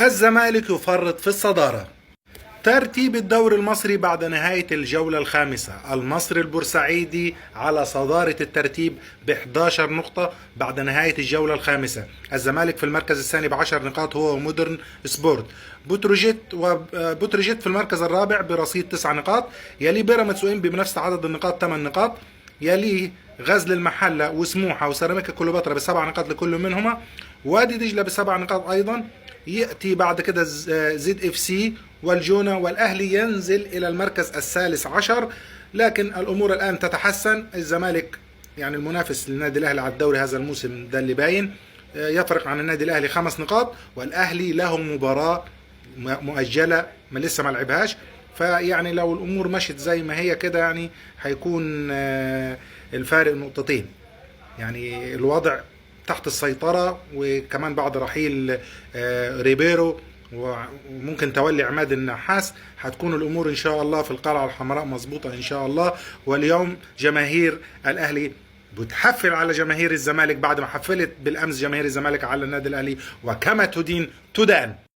الزمالك يفرط في الصدارة. ترتيب الدوري المصري بعد نهاية الجولة الخامسة: المصري البورسعيدي على صدارة الترتيب ب 11 نقطة بعد نهاية الجولة الخامسة. الزمالك في المركز الثاني ب10 نقاط هو ومودرن سبورت. بتروجيت في المركز الرابع برصيد 9 نقاط. يليه بيراميدز وإنبي بنفس عدد النقاط 8 نقاط. يليه غزل المحلة وسموحة وسيراميكا كليوباترا ب7 نقاط لكل منهما. وادي دجلة ب7 نقاط أيضا. يأتي بعد كده زد اف سي والجونة، والأهلي ينزل إلى المركز الثالث عشر. لكن الأمور الآن تتحسن. الزمالك يعني المنافس للنادي الأهلي على الدوري هذا الموسم ده اللي باين، يفرق عن النادي الأهلي 5 نقاط، والأهلي له مباراة مؤجلة ما لسه ما لعبهاش. فيعني لو الأمور مشت زي ما هي كده يعني هيكون الفارق نقطتين. يعني الوضع تحت السيطرة، وكمان بعد رحيل ريبيرو وممكن تولي عماد النحاس هتكون الأمور إن شاء الله في القلعة الحمراء مظبوطة إن شاء الله. واليوم جماهير الأهلي بتحفل على جماهير الزمالك بعد ما حفلت بالأمس جماهير الزمالك على النادي الأهلي، وكما تدين تدان.